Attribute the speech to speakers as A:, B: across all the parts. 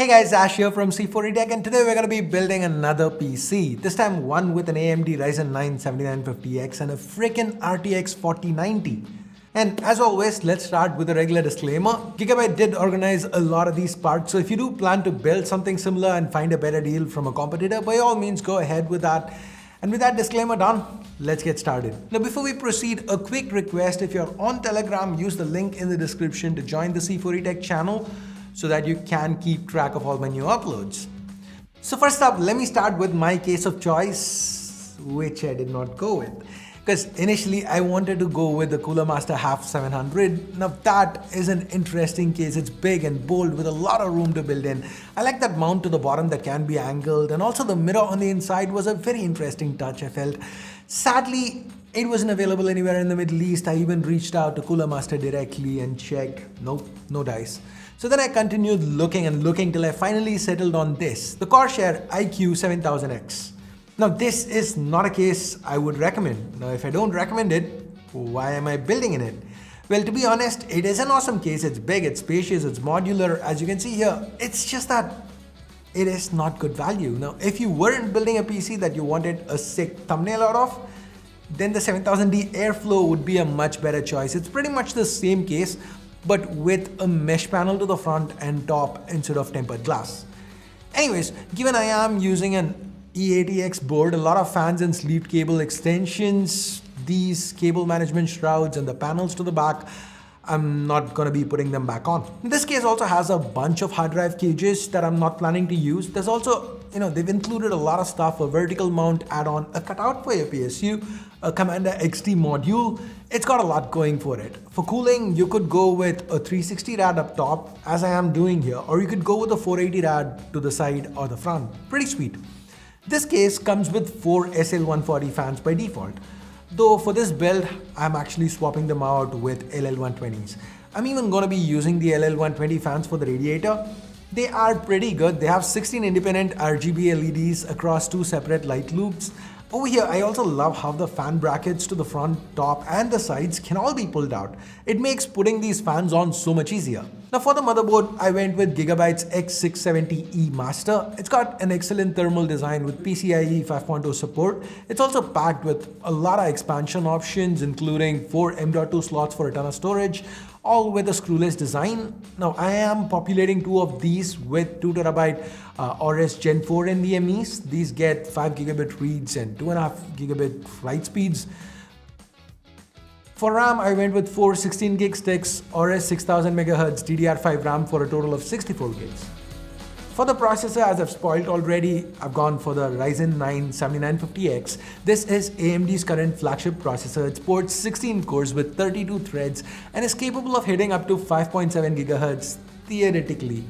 A: Guys, Ash here from C4E Tech, and today we're going to be building another PC. This time one with an AMD Ryzen 9 7950X and a freaking RTX 4090. And as always, let's start with a regular disclaimer. Gigabyte did organize a lot of these parts, so if you do plan to build something similar and find a better deal from a competitor, by all means go ahead with that. And with that disclaimer done, let's get started. Now before we proceed, a quick request: if you're on Telegram, use the link in the description to join the C4E Tech channel, so that you can keep track of all my new uploads. So first up, let me start with my case of choice, which I did not go with. Because initially I wanted to go with the Cooler Master Half 700. Now that is an interesting case. It's big and bold with a lot of room to build in. I like that mount to the bottom that can be angled, and also the mirror on the inside was a very interesting touch, I felt. Sadly, it wasn't available anywhere in the Middle East. I even reached out to Cooler Master directly and checked. Nope, no dice. So then I continued looking and looking till I finally settled on this, the Corsair iCue 7000X. Now this is not a case I would recommend. Now if I don't recommend it, why am I building in it? Well, to be honest, it is an awesome case. It's big, it's spacious, it's modular. As you can see here, it's just that it is not good value. Now if you weren't building a PC that you wanted a sick thumbnail out of, then the 7000D Airflow would be a much better choice. It's pretty much the same case, but with a mesh panel to the front and top instead of tempered glass. Anyways, given I am using an E80X board, a lot of fans and sleeve cable extensions, these cable management shrouds and the panels to the back, I'm not going to be putting them back on. This case also has a bunch of hard drive cages that I'm not planning to use. There's also, they've included a lot of stuff: a vertical mount add-on, a cutout for your PSU, a Commander XT module. It's got a lot going for it. For cooling, you could go with a 360 rad up top, as I am doing here, or you could go with a 480 rad to the side or the front. Pretty sweet. This case comes with 4 LL120 fans by default. Though for this build, I'm actually swapping them out with LL120s. I'm even going to be using the LL120 fans for the radiator. They are pretty good. They have 16 independent RGB LEDs across 2 separate light loops. Over here, I also love how the fan brackets to the front, top and the sides can all be pulled out. It makes putting these fans on so much easier. Now for the motherboard, I went with Gigabyte's X670E Master. It's got an excellent thermal design with PCIe 5.0 support. It's also packed with a lot of expansion options, including 4 M.2 slots for a ton of storage, all with a screwless design. Now I am populating 2 of these with 2TB Aorus Gen 4 NVMe's. These get 5 gigabit reads and 2.5 gigabit write speeds. For RAM, I went with 4 16 gig sticks, Aorus 6000 MHz DDR5 RAM for a total of 64 gigs. For the processor, as I've spoiled already, I've gone for the Ryzen 9 7950X. This is AMD's current flagship processor. It sports 16 cores with 32 threads and is capable of hitting up to 5.7 GHz theoretically.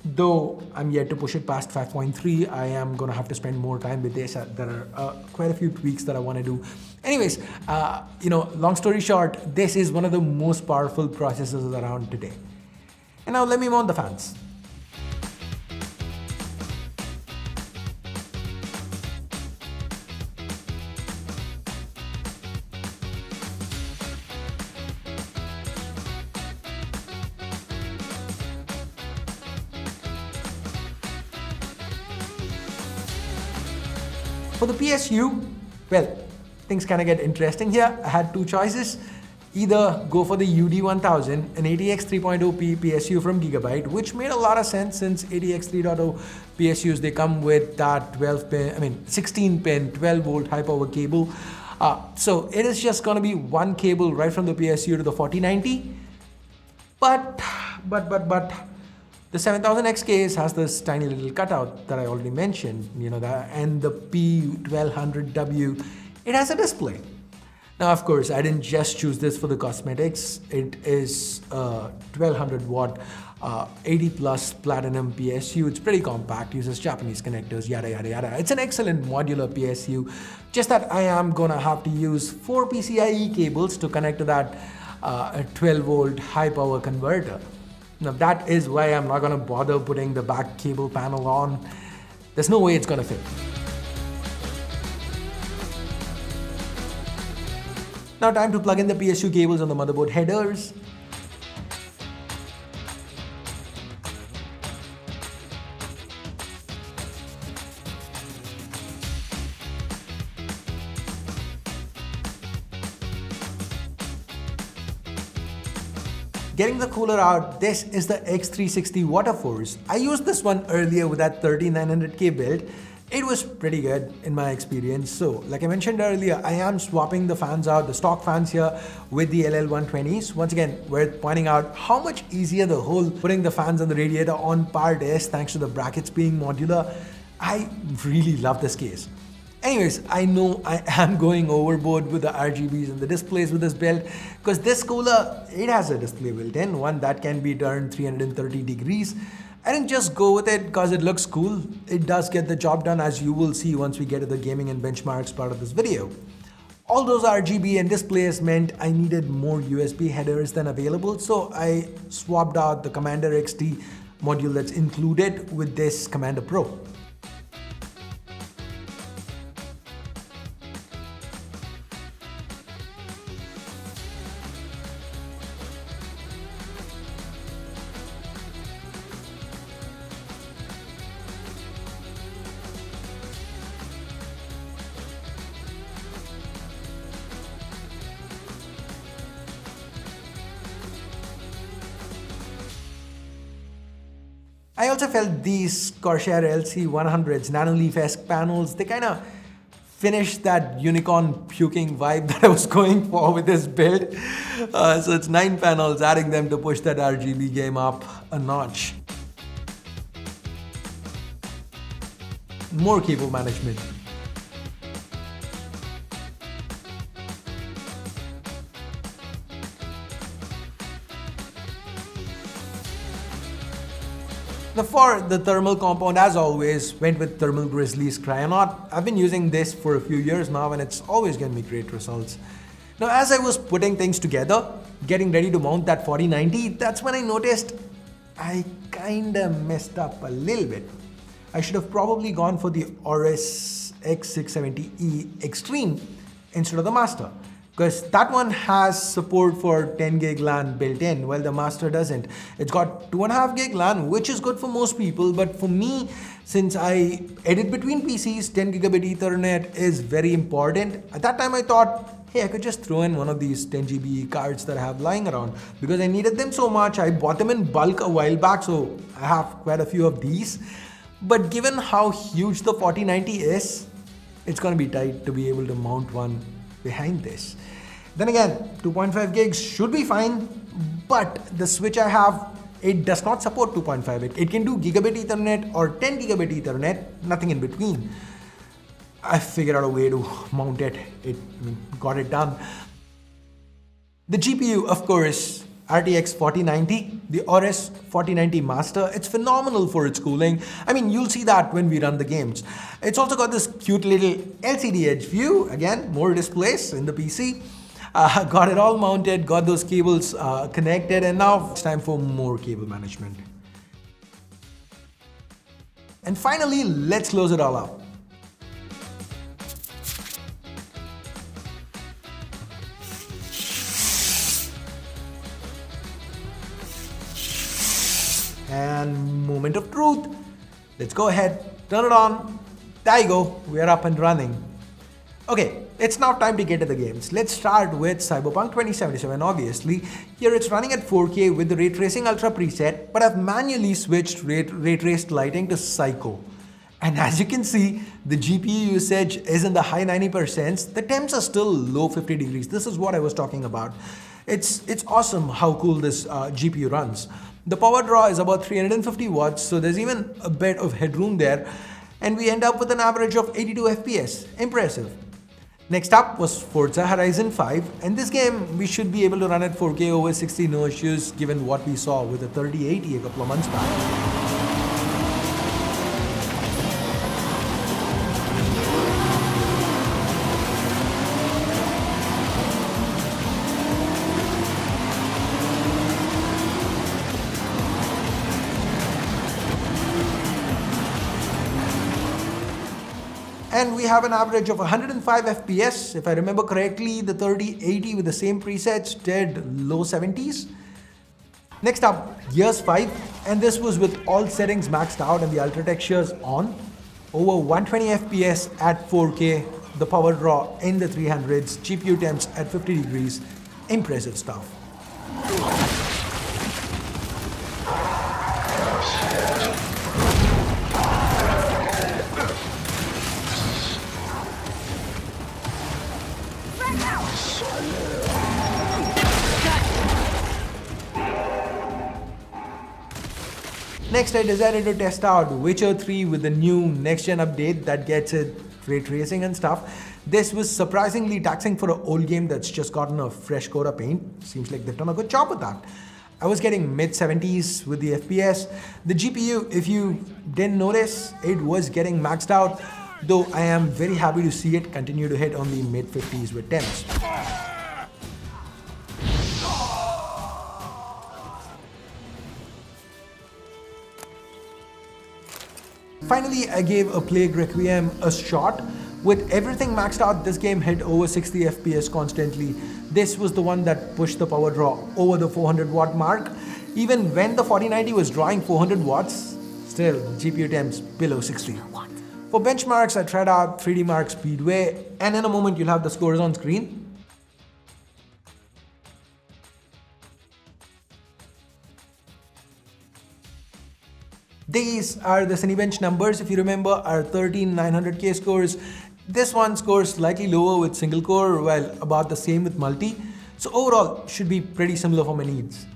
A: Though I'm yet to push it past 5.3, I am going to have to spend more time with this. There are quite a few tweaks that I want to do. Anyways, long story short, this is one of the most powerful processors around today. And now let me mount the fans. For the PSU, well, things kind of get interesting here. I had 2 choices. Either go for the UD1000, an ATX 3.0P PSU from Gigabyte, which made a lot of sense since ATX 3.0 PSUs, they come with that 16 pin, 12 volt high power cable. So it is just going to be one cable right from the PSU to the 4090. But the 7000X case has this tiny little cutout that I already mentioned, and the P1200W, it has a display. Now, of course, I didn't just choose this for the cosmetics. It is a 1200 watt, 80 plus platinum PSU. It's pretty compact, uses Japanese connectors, yada, yada, yada. It's an excellent modular PSU, just that I am gonna have to use 4 PCIe cables to connect to that 12 volt high power converter. Now that is why I'm not gonna bother putting the back cable panel on. There's no way it's gonna fit. Now time to plug in the PSU cables on the motherboard headers. Getting the cooler out, this is the X360 Waterforce. I used this one earlier with that 3900K build. It was pretty good in my experience. So, like I mentioned earlier, I am swapping the fans out, the stock fans here, with the LL120s. Once again, worth pointing out how much easier the whole putting the fans on the radiator on part is thanks to the brackets being modular. I really love this case. Anyways, I know I am going overboard with the RGBs and the displays with this build because this cooler, it has a display built in, one that can be turned 330 degrees. I didn't just go with it because it looks cool. It does get the job done, as you will see once we get to the gaming and benchmarks part of this video. All those RGB and displays meant I needed more USB headers than available, so I swapped out the Commander XT module that's included with this Commander Pro. I also felt these Corsair LC100s Nanoleaf-esque panels, they kind of finished that unicorn puking vibe that I was going for with this build. So it's 9 panels, adding them to push that RGB game up a notch. More cable management. For the thermal compound, as always, went with Thermal Grizzly's Kryonaut. I've been using this for a few years now and it's always given me great results. Now, as I was putting things together, getting ready to mount that 4090, that's when I noticed I kinda messed up a little bit. I should have probably gone for the Aorus X670E Extreme instead of the Master, because that one has support for 10 gig LAN built in, while the Master doesn't. It's got 2.5 gig LAN, which is good for most people, but for me, since I edit between PCs, 10 gigabit Ethernet is very important. At that time I thought, hey, I could just throw in one of these 10 GB cards that I have lying around because I needed them so much. I bought them in bulk a while back, so I have quite a few of these. But given how huge the 4090 is, it's gonna be tight to be able to mount one behind this. Then again, 2.5 gigs should be fine, but the switch I have, it does not support 2.5. It can do gigabit Ethernet or 10 gigabit Ethernet, nothing in between. I figured out a way to mount it. Got it done. The GPU, of course, RTX 4090, the Aorus 4090 Master. It's phenomenal for its cooling. You'll see that when we run the games. It's also got this cute little LCD edge view. Again, more displays in the PC. Got it all mounted, got those cables connected, and now it's time for more cable management. And finally, let's close it all up. And moment of truth. Let's go ahead, turn it on. There you go, we are up and running. Okay, it's now time to get to the games. Let's start with Cyberpunk 2077, obviously. Here it's running at 4K with the Ray Tracing Ultra preset, but I've manually switched ray traced lighting to Psycho. And as you can see, the GPU usage is in the high 90%. The temps are still low 50 degrees. This is what I was talking about. It's awesome how cool this GPU runs. The power draw is about 350 watts, so there's even a bit of headroom there. And we end up with an average of 82 FPS. Impressive. Next up was Forza Horizon 5, and this game we should be able to run at 4K over 60, no issues, given what we saw with the 3080 a couple of months back. And we have an average of 105 FPS. If I remember correctly, the 3080 with the same presets did low 70s. Next up, Gears 5, and this was with all settings maxed out and the ultra textures on. Over 120 FPS at 4K, the power draw in the 300s, GPU temps at 50 degrees. Impressive stuff. Next, I decided to test out Witcher 3 with the new next-gen update that gets it ray tracing and stuff. This was surprisingly taxing for an old game that's just gotten a fresh coat of paint. Seems like they've done a good job with that. I was getting mid-70s with the FPS. The GPU, if you didn't notice, it was getting maxed out, though I am very happy to see it continue to hit on the mid-50s with temps. Finally, I gave A Plague Requiem a shot. With everything maxed out, this game hit over 60 FPS constantly. This was the one that pushed the power draw over the 400 watt mark. Even when the 4090 was drawing 400 watts, still GPU temps below 60. For benchmarks, I tried out 3D Mark Speedway, and in a moment you'll have the scores on screen. These are the Cinebench numbers. If you remember, our 13900K scores. This one scores slightly lower with single core, while about the same with multi. So overall, should be pretty similar for my needs.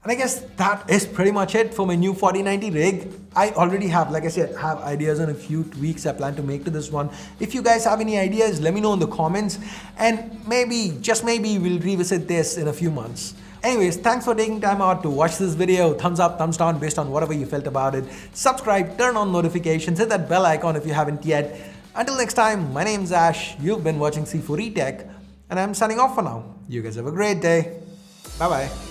A: And I guess that is pretty much it for my new 4090 rig. I already have, like I said, have ideas on a few tweaks I plan to make to this one. If you guys have any ideas, let me know in the comments. And maybe, just maybe, we'll revisit this in a few months. Anyways, thanks for taking time out to watch this video. Thumbs up, thumbs down based on whatever you felt about it. Subscribe, turn on notifications, hit that bell icon if you haven't yet. Until next time, my name's Ash, you've been watching C4E Tech, and I'm signing off for now. You guys have a great day. Bye bye.